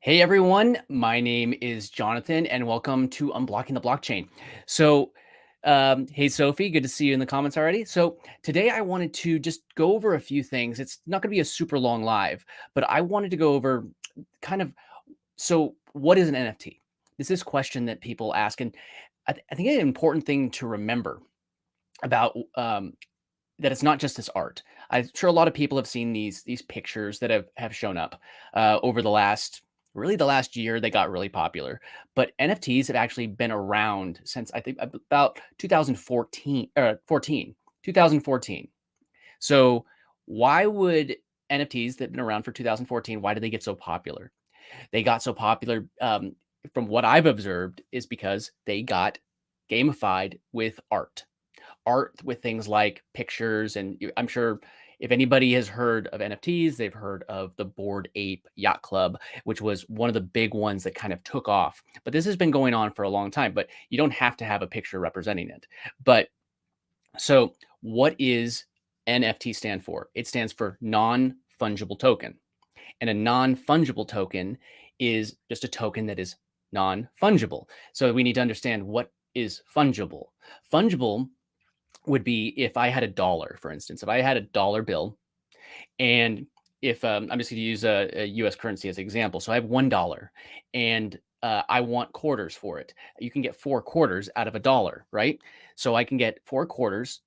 Hey everyone, my name is Jonathan and welcome to Unblocking the Blockchain. Hey Sophie, good to see you in the comments already. So, today I wanted to just go over a few things. It's not going to be a super long live, but I wanted to go over kind of what is an NFT? This is a question that people ask, and I think an important thing to remember about that it's not just this art. I'm sure a lot of people have seen these pictures that have shown up over the last year. They got really popular, but NFTs have actually been around since I think about 2014 2014. So why would NFTs that have been around for 2014? Why did they get so popular? They got so popular, from what I've observed, is because they got gamified with art with things like pictures. And I'm sure if anybody has heard of NFTs, they've heard of the Bored Ape Yacht Club, which was one of the big ones that kind of took off. But this has been going on for a long time, but you don't have to have a picture representing it. But so what is NFT stand for? It stands for non-fungible token. And a non-fungible token is just a token that is non-fungible. So we need to understand what is fungible. Fungible would be if I had a dollar, for instance, if I had a dollar bill, and if I'm just going to use a US currency as an example. So I have $1 and I want quarters for it. You can get 4 quarters out of a dollar, right? So I can get 4 quarters,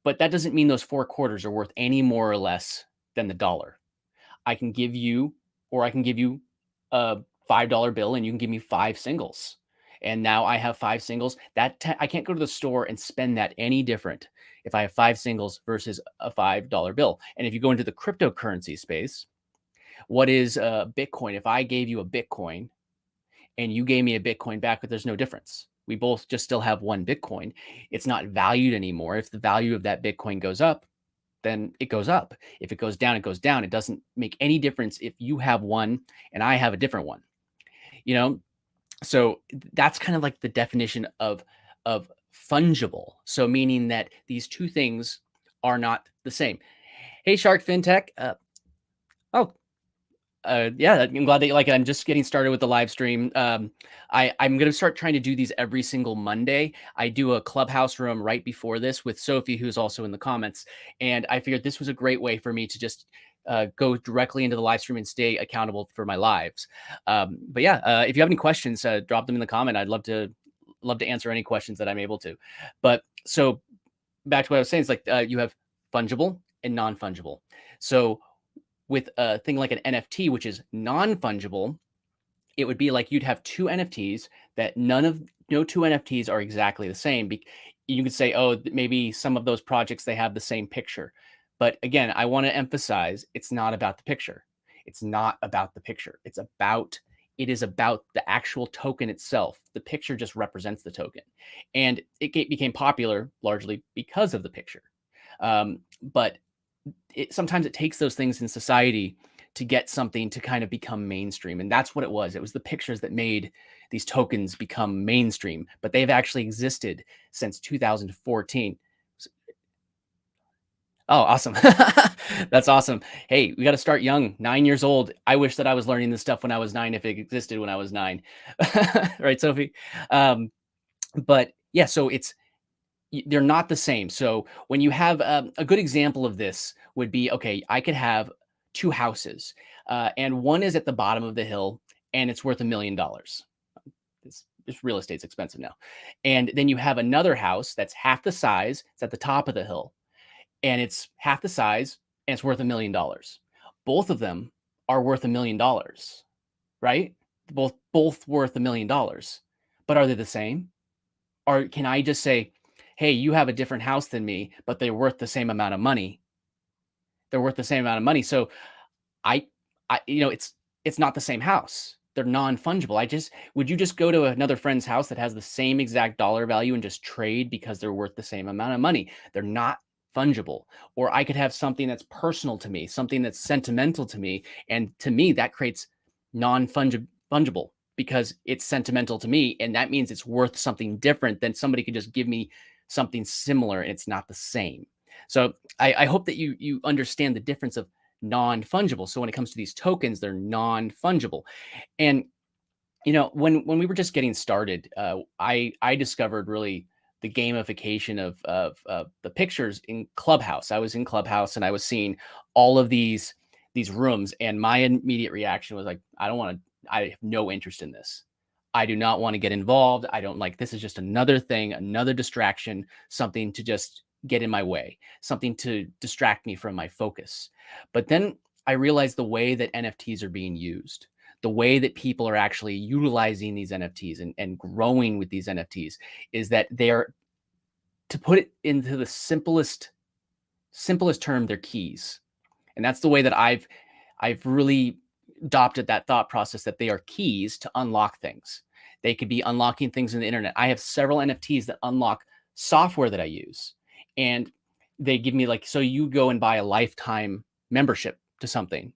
but that doesn't mean those 4 quarters are worth any more or less than the dollar. I can give you, or I can give you a $5 bill and you can give me 5 singles. And now I have 5 singles. I can't go to the store and spend that any different if I have 5 singles versus a $5 bill. And if you go into the cryptocurrency space, what is Bitcoin? If I gave you a Bitcoin and you gave me a Bitcoin back, but there's no difference. We both just still have one Bitcoin. It's not valued anymore. If the value of that Bitcoin goes up, then it goes up. If it goes down, it goes down. It doesn't make any difference if you have one and I have a different one. You know, so that's kind of like the definition of fungible. So meaning that these two things are not the same. Hey, Shark FinTech. Oh, yeah, I'm glad that you like it. I'm just getting started with the live stream. I'm going to start trying to do these every single Monday. I do a clubhouse room right before this with Sophie, who's also in the comments. And I figured this was a great way for me to just go directly into the live stream and stay accountable for my lives. But yeah, if you have any questions, drop them in the comment. I'd love to answer any questions that I'm able to. But so back to what I was saying, it's like you have fungible and non-fungible. So with a thing like an NFT, which is non-fungible, it would be like you'd have two NFTs that no two NFTs are exactly the same. You could say, oh, maybe some of those projects, they have the same picture. But again, I want to emphasize it's not about the picture. It's not about the picture. It is about the actual token itself. The picture just represents the token. And it became popular largely because of the picture. But sometimes it takes those things in society to get something to kind of become mainstream. And that's what it was. It was the pictures that made these tokens become mainstream, but they've actually existed since 2014. Oh, awesome. That's awesome. Hey, we got to start young, 9 years old. I wish that I was learning this stuff when I was 9, if it existed when I was 9. Right, Sophie? But yeah, so they're not the same. So when you have a good example of this would be, okay, I could have two houses and one is at the bottom of the hill and it's worth $1 million. This real estate's expensive now. And then you have another house that's half the size. It's at the top of the hill and it's half the size and it's worth $1 million. Both of them are worth $1 million, right? Both worth $1 million. But are they the same? Or can I just say, hey, you have a different house than me, but they're worth the same amount of money. They're worth the same amount of money. So it's not the same house. They're non-fungible. Would you just go to another friend's house that has the same exact dollar value and just trade because they're worth the same amount of money? They're not fungible. Or I could have something that's personal to me, something that's sentimental to me. And to me, that creates non-fungible because it's sentimental to me. And that means it's worth something different than somebody could just give me something similar and it's not the same. So I hope that you understand the difference of non-fungible. So when it comes to these tokens, they're non-fungible. And when we were just getting started, I discovered really the gamification of the pictures in Clubhouse. I was in Clubhouse and I was seeing all of these rooms, and my immediate reaction was like, I don't want to. I have no interest in this. I do not want to get involved. I don't like this. Is just another thing, another distraction, something to just get in my way, something to distract me from my focus. But then I realized the way that NFTs are being used, the way that people are actually utilizing these NFTs and growing with these NFTs is that they're, to put it into the simplest term, they're keys. And that's the way that I've really adopted that thought process, that they are keys to unlock things. They could be unlocking things in the internet. I have several NFTs that unlock software that I use. And they give me, like, so you go and buy a lifetime membership to something.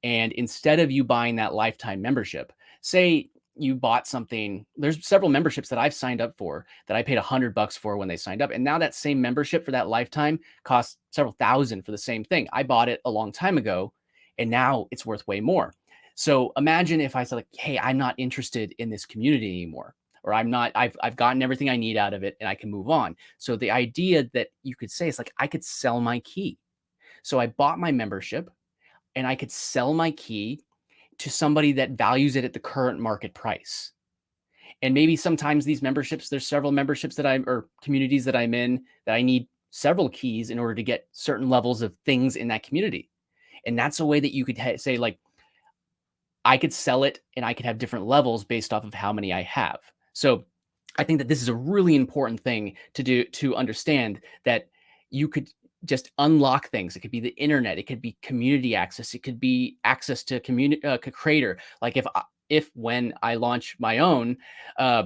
And instead of you buying that lifetime membership, say you bought something, there's several memberships that I've signed up for that I paid $100 for when they signed up. And now that same membership for that lifetime costs several thousand for the same thing. I bought it a long time ago and now it's worth way more. So imagine if I said, like, hey, I'm not interested in this community anymore, or I've gotten everything I need out of it and I can move on. So the idea that you could say is like, I could sell my key. So I bought my membership and I could sell my key to somebody that values it at the current market price. And maybe sometimes these memberships, there's several memberships that or communities that I'm in that I need several keys in order to get certain levels of things in that community. And that's a way that you could say, like, I could sell it and I could have different levels based off of how many I have. So I think that this is a really important thing to do, to understand that you could just unlock things. It could be the internet, it could be community access, it could be access to community creator. Like if when I launch my own, uh,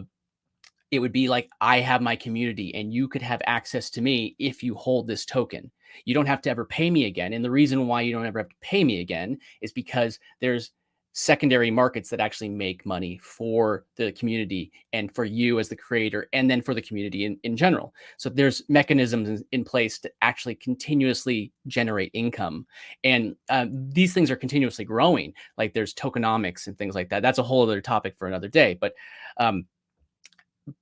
it would be like, I have my community and you could have access to me if you hold this token. You don't have to ever pay me again. And the reason why you don't ever have to pay me again is because there's secondary markets that actually make money for the community and for you as the creator, and then for the community in general. So there's mechanisms in place to actually continuously generate income. And these things are continuously growing. Like there's tokenomics and things like that. That's a whole other topic for another day. But um,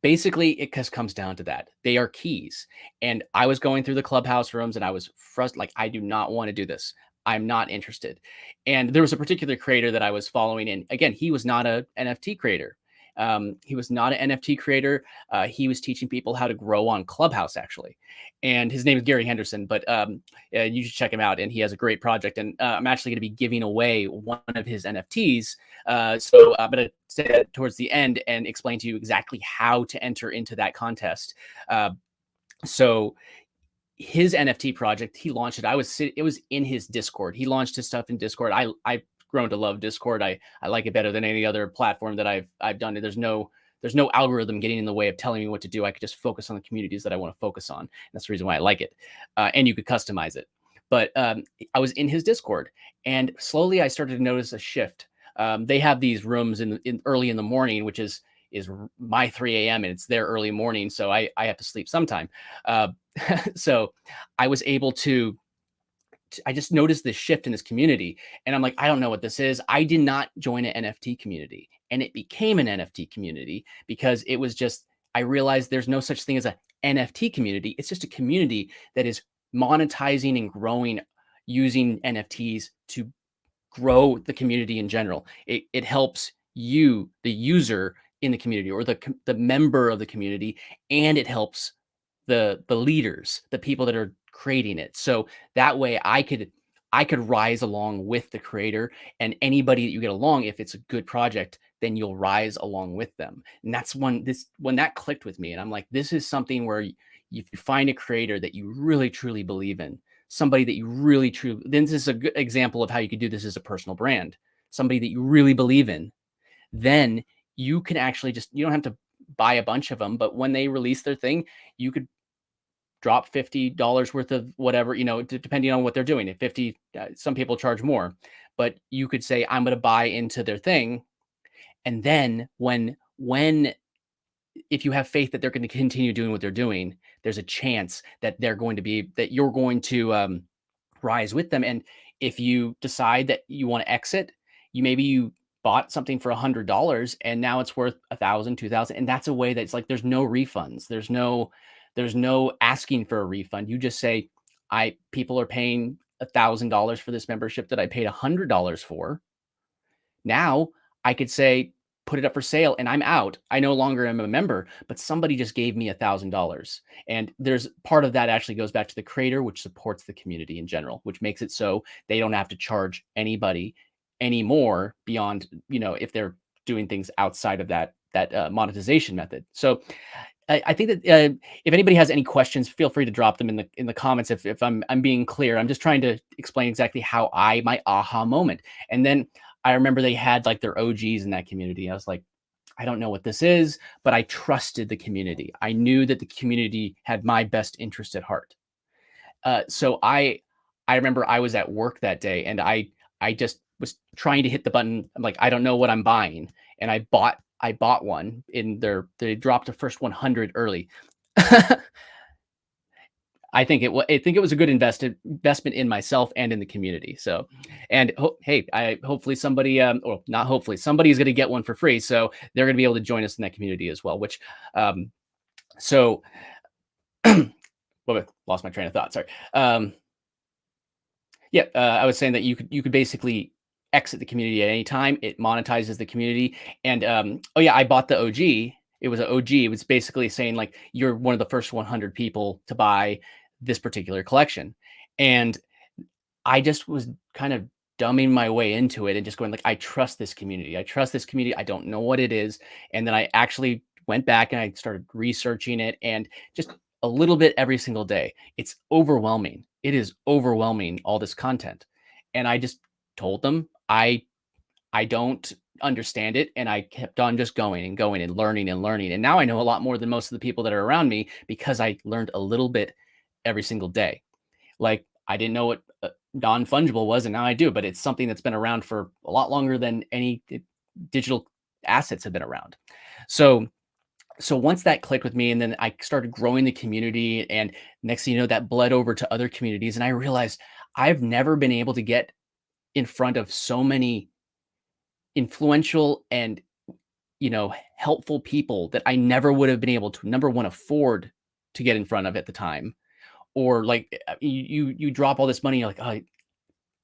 basically it just comes down to that. They are keys. And I was going through the Clubhouse rooms and I was frustrated. Like, I do not want to do this. I'm not interested. And there was a particular creator that I was following. And again, he was not a NFT creator. He was not an NFT creator. He was teaching people how to grow on Clubhouse, actually. And his name is Gary Henderson, but you should check him out. And he has a great project. And I'm actually going to be giving away one of his NFTs. So I'm going to say that towards the end and explain to you exactly how to enter into that contest. So his NFT project, he launched it. It was in his Discord. He launched his stuff in Discord. I've grown to love Discord. I like it better than any other platform that I've done. There's no algorithm getting in the way of telling me what to do. I could just focus on the communities that I want to focus on. That's the reason why I like it. And you could customize it. But I was in his Discord, and slowly I started to notice a shift. They have these rooms in early in the morning, which is my 3 a.m. and it's their early morning. So I have to sleep sometime. So I was able to, I just noticed this shift in this community, and I'm like, I don't know what this is. I did not join an NFT community, and it became an NFT community because it was just, I realized there's no such thing as a NFT community. It's just a community that is monetizing and growing using NFTs to grow the community in general. It helps you, the user in the community, or the member of the community, and it helps the leaders, the people that are creating it. So that way I could rise along with the creator, and anybody that you get along, if it's a good project, then you'll rise along with them. And that's when that clicked with me. And I'm like, this is something where if you find a creator that you really truly believe in, somebody that you really truly, then this is a good example of how you could do this as a personal brand, somebody that you really believe in, then you can actually you don't have to buy a bunch of them, but when they release their thing, you could drop $50 worth of whatever, depending on what they're doing. At 50, some people charge more, but you could say, I'm going to buy into their thing. And then if you have faith that they're going to continue doing what they're doing, there's a chance that you're going to rise with them. And If you decide that you want to exit, you bought something for $100 and now it's worth 1,000, 2,000, and that's a way that's like there's no refunds. There's no asking for a refund. You just say, I people are paying $1,000 for this membership that I paid $100 for. Now I could say, put it up for sale and I'm out. I no longer am a member, but somebody just gave me $1,000. And there's part of that actually goes back to the creator, which supports the community in general, which makes it so they don't have to charge anybody anymore beyond, if they're doing things outside of that monetization method. So I think that if anybody has any questions, feel free to drop them in the comments. If I'm being clear, I'm just trying to explain exactly how my aha moment. And then I remember they had like their OGs in that community. I was like, I don't know what this is, but I trusted the community. I knew that the community had my best interest at heart. So I remember I was at work that day and I just was trying to hit the button. I'm like, I don't know what I'm buying. And I bought one they dropped the first 100 early. I think it was a good investment in myself and in the community. So, and hey, hopefully somebody, or not hopefully, somebody's going to get one for free. So they're going to be able to join us in that community as well, so, well, lost my train of thought. Sorry. Yeah, I was saying that you could basically exit the community at any time. It monetizes the community, and oh yeah, I bought the OG. It was an OG. It was basically saying like you're one of the first 100 people to buy this particular collection, and I just was kind of dumbing my way into it and just going like, I trust this community. I trust this community. I don't know what it is, and then I actually went back and I started researching it and just a little bit every single day. It's overwhelming. It is overwhelming, all this content. And I just told them I don't understand it. And I kept on just going and going and learning and learning. And now I know a lot more than most of the people that are around me because I learned a little bit every single day. Like I didn't know what non-fungible was, and now I do, but it's something that's been around for a lot longer than any digital assets have been around. So once that clicked with me, and then I started growing the community, and next thing you know, that bled over to other communities, and I realized I've never been able to get in front of so many influential and helpful people that I never would have been able to, number one, afford to get in front of at the time. Or like you drop all this money, you're like, oh,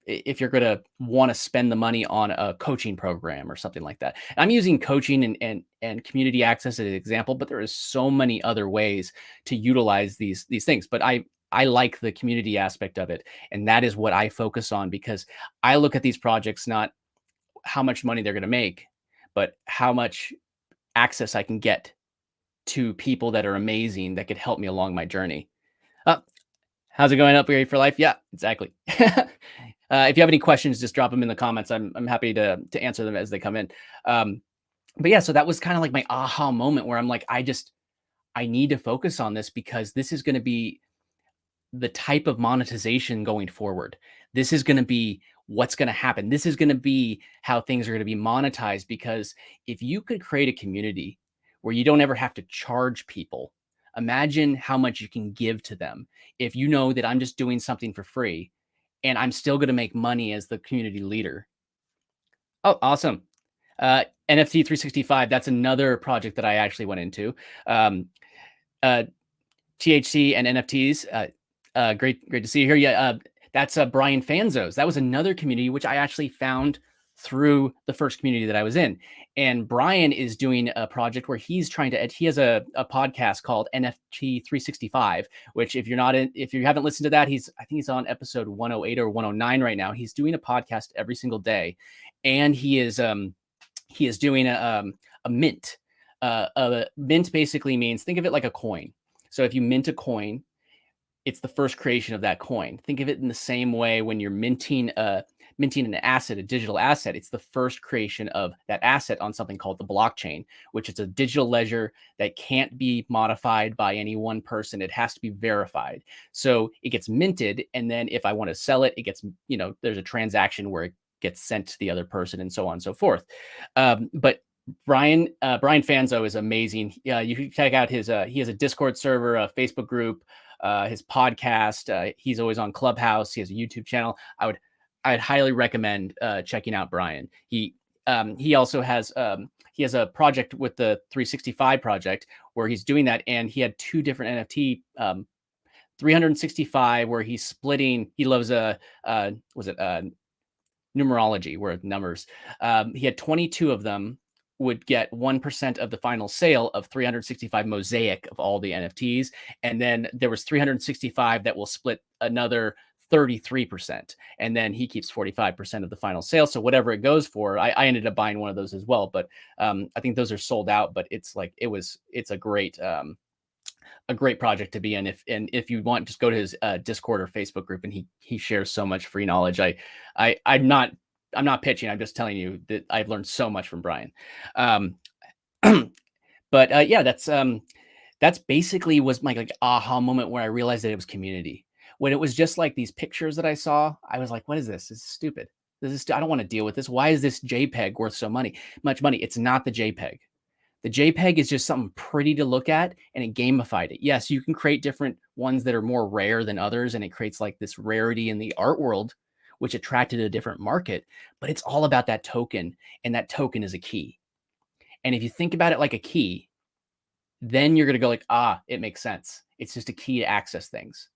if you're going to want to spend the money on a coaching program or something like that. I'm using coaching and community access as an example, but there is so many other ways to utilize these things. But I like the community aspect of it, and that is what I focus on, because I look at these projects not how much money they're going to make, but how much access I can get to people that are amazing that could help me along my journey. Uh, how's it going up here for life? Yeah, exactly. If you have any questions, just drop them in the comments. I'm happy to answer them as they come in. But yeah, so that was kind of like my aha moment where I'm like, I need to focus on this because this is going to be the type of monetization going forward. This is going to be what's going to happen. This is going to be how things are going to be monetized, because if you could create a community where you don't ever have to charge people, imagine how much you can give to them. If you know that I'm just doing something for free and I'm still going to make money as the community leader. Oh, awesome. NFT 365. That's another project that I actually went into. THC and NFTs. Great to see you here. Yeah, that's Brian Fanzo's. That was another community which I actually found through the first community that I was in. And Brian is doing a project where he's he has a podcast called NFT 365, which if you haven't listened to that, I think he's on episode 108 or 109 right now. He's doing a podcast every single day, and he is doing a mint. A mint basically means, think of it like a coin. So if you mint a coin, it's the first creation of that coin. Think of it in the same way when you're minting an asset, a digital asset. It's the first creation of that asset on something called the blockchain, which is a digital ledger that can't be modified by any one person. It has to be verified. So it gets minted, and then if I want to sell it, it gets, there's a transaction where it gets sent to the other person, and so on and so forth. But Brian Fanzo is amazing. You can check out his he has a Discord server, a Facebook group, his podcast. He's always on Clubhouse. He has a YouTube channel. I would I'd highly recommend checking out Brian. He also has he has a project with the 365 project where he's doing that, and he had two different NFT 365 where he's splitting. He loves was it numerology, where numbers. He had 22 of them would get 1% of the final sale of 365 mosaic of all the NFTs. And then there was 365 that will split another 33%. And then he keeps 45% of the final sale. So whatever it goes for, I ended up buying one of those as well. But I think those are sold out, but it's like, it's a great project to be in. If you want, just go to his Discord or Facebook group, and he shares so much free knowledge. I'm not pitching. I'm just telling you that I've learned so much from Brian. Um, but yeah, that's basically was my like aha moment where I realized that it was community. When it was just like these pictures that I saw, I was like, what is this? This is stupid. I don't want to deal with this. Why is this JPEG worth so much money? It's not the JPEG. The JPEG is just something pretty to look at, and it gamified it. Yes, you can create different ones that are more rare than others, and it creates like this rarity in the art world, which attracted a different market. But it's all about that token, and that token is a key. And if you think about it like a key, then you're going to go like, it makes sense. It's just a key to access things.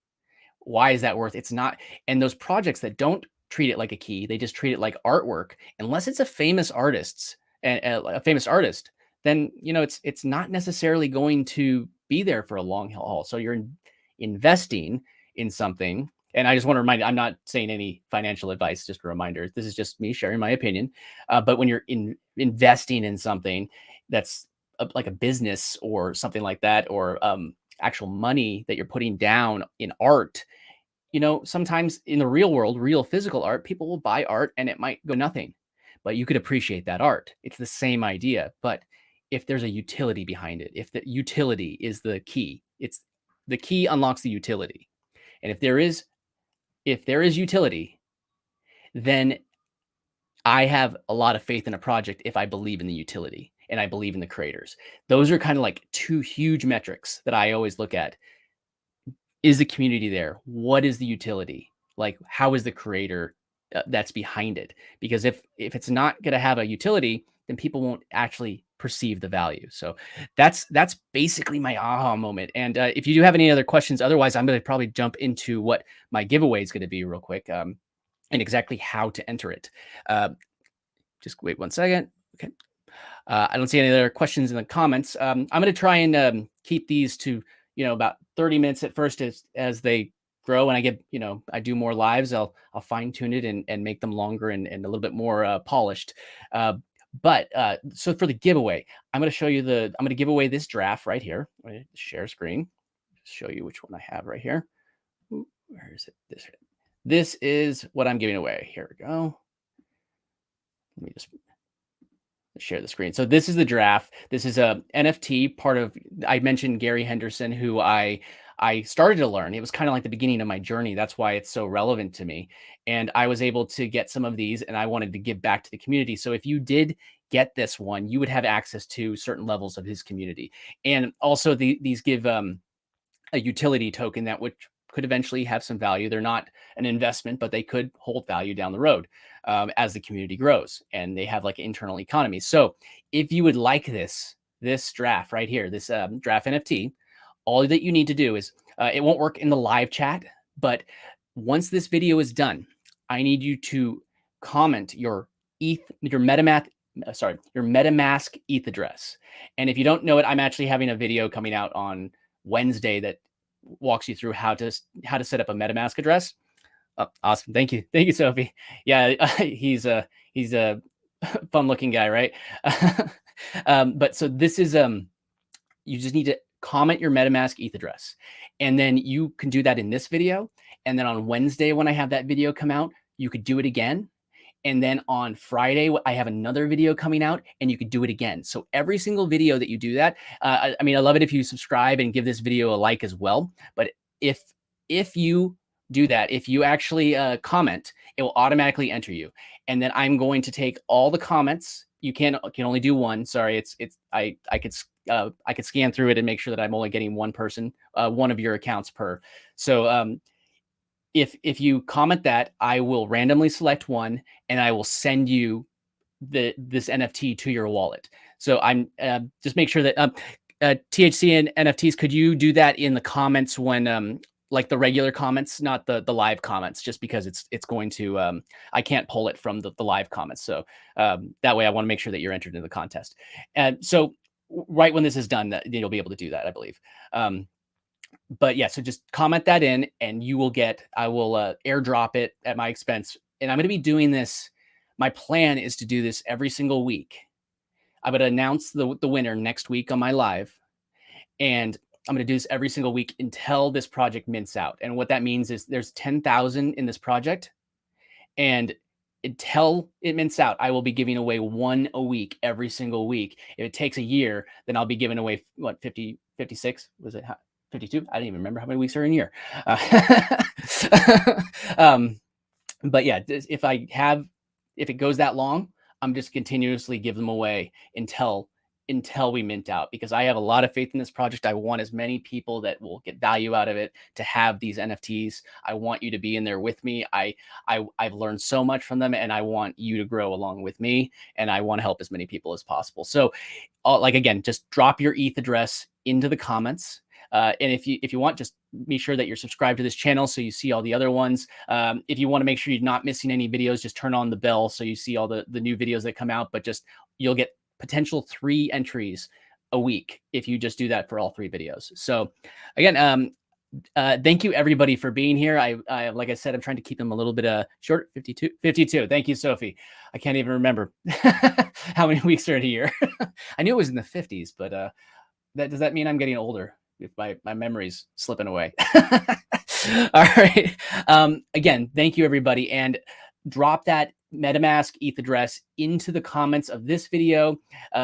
Why is that worth? It's not. And those projects that don't treat it like a key, they just treat it like artwork, unless it's a famous artist and a famous artist, then it's not necessarily going to be there for a long haul. So you're investing in something. And I just want to remind you, I'm not saying any financial advice, just a reminder. This is just me sharing my opinion. But when you're investing in something that's like a business or something like that, or actual money that you're putting down in art, sometimes in the real world, real physical art, people will buy art and it might go nothing, but you could appreciate that art. It's the same idea. But if there's a utility behind it, if the utility is the key, it's the key unlocks the utility. And if there is utility, then I have a lot of faith in a project if I believe in the utility and I believe in the creators. Those are kind of like two huge metrics that I always look at. Is the community there? What is the utility? Like, how is the creator that's behind it? Because if it's not going to have a utility, then people won't actually perceive the value. So that's basically my aha moment. And if you do have any other questions, otherwise, I'm going to probably jump into what my giveaway is going to be real quick, and exactly how to enter it. Just wait one second. Okay. I don't see any other questions in the comments. I'm going to try and keep these to, about 30 minutes at first as they grow. And I get, I do more lives, I'll fine tune it and make them longer and a little bit more polished. But so for the giveaway, I'm going to show you I'm going to give away this draft right here. Share screen, show you which one I have right here. Ooh, where is it? This is what I'm giving away. Here we go. Let me just share the screen. So this is the draft. This is a NFT part of, I mentioned Gary Henderson, who I started to learn. It was kind of like the beginning of my journey. That's why it's so relevant to me. And I was able to get some of these, and I wanted to give back to the community. So if you did get this one, you would have access to certain levels of his community. And also these give a utility token that which could eventually have some value. They're not an investment, but they could hold value down the road as the community grows, and they have like internal economy. So if you would like this draft right here, this draft NFT, all that you need to do is, it won't work in the live chat, but once this video is done, I need you to comment your MetaMask ETH address. And if you don't know it, I'm actually having a video coming out on Wednesday that walks you through how to set up a MetaMask address. Oh, awesome. Thank you, Sophie. Yeah, he's a fun looking guy, right? But so this is, you just need to comment your MetaMask ETH address. And then you can do that in this video. And then on Wednesday, when I have that video come out, you could do it again. And then on Friday, I have another video coming out, and you could do it again. So every single video that you do that, I mean, I love it if you subscribe and give this video a like as well. But if you do that, if you actually comment, it will automatically enter you. And then I'm going to take all the comments. You can only do one. Sorry, I could scan through it and make sure that I'm only getting one person, one of your accounts per. So if you comment that, I will randomly select one and I will send you this NFT to your wallet. So I'm just make sure that THC and NFTs. Could you do that in the comments when like the regular comments, not the live comments, just because it's going to I can't pull it from the live comments. So that way I want to make sure that you're entered into the contest. And so right when this is done, that you'll be able to do that, I believe. But yeah, so just comment that in and you will get, I will airdrop it at my expense. And I'm going to be doing this. My plan is to do this every single week. I'm going to announce the winner next week on my live. And I'm going to do this every single week until this project mints out. And what that means is there's 10,000 in this project. And until it mints out, I will be giving away one a week every single week. If it takes a year, then I'll be giving away what, 50, 56? Was it 52? I don't even remember how many weeks are in a year. Um, but yeah, if it goes that long, I'm just continuously give them away until we mint out, because I have a lot of faith in this project. I want as many people that will get value out of it to have these NFTs. I want you to be in there with me. I've learned so much from them, and I want you to grow along with me, and I want to help as many people as possible. So like, again, just drop your ETH address into the comments. And if you want, just be sure that you're subscribed to this channel so you see all the other ones. If you want to make sure you're not missing any videos, just turn on the bell so you see all the new videos that come out. But just, you'll get potential 3 entries a week if you just do that for all 3 videos. So again, thank you everybody for being here. I like I said, I'm trying to keep them a little bit short. 52. Thank you, Sophie. I can't even remember how many weeks are in a year. I knew it was in the 50s, but does that mean I'm getting older if my memory's slipping away? All right. Again, thank you everybody, and drop that MetaMask ETH address into the comments of this video.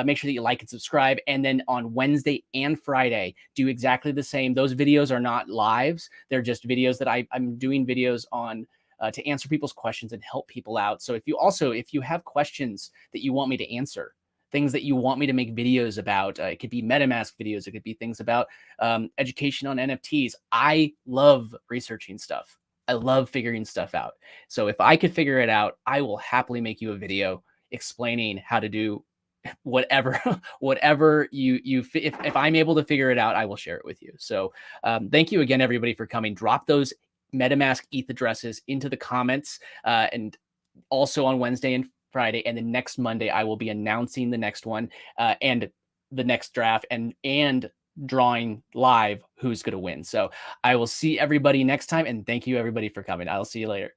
Make sure that you like and subscribe. And then on Wednesday and Friday, do exactly the same. Those videos are not lives. They're just videos that I'm doing videos on to answer people's questions and help people out. So if you have questions that you want me to answer, things that you want me to make videos about, it could be MetaMask videos. It could be things about education on NFTs. I love researching stuff. I love figuring stuff out. So if I could figure it out, I will happily make you a video explaining how to do whatever, if I'm able to figure it out, I will share it with you. So thank you again, everybody, for coming. Drop those MetaMask ETH addresses into the comments, and also on Wednesday and Friday, and the next Monday I will be announcing the next one and the next draft and drawing live who's going to win. So I will see everybody next time, and thank you everybody for coming. I'll see you later.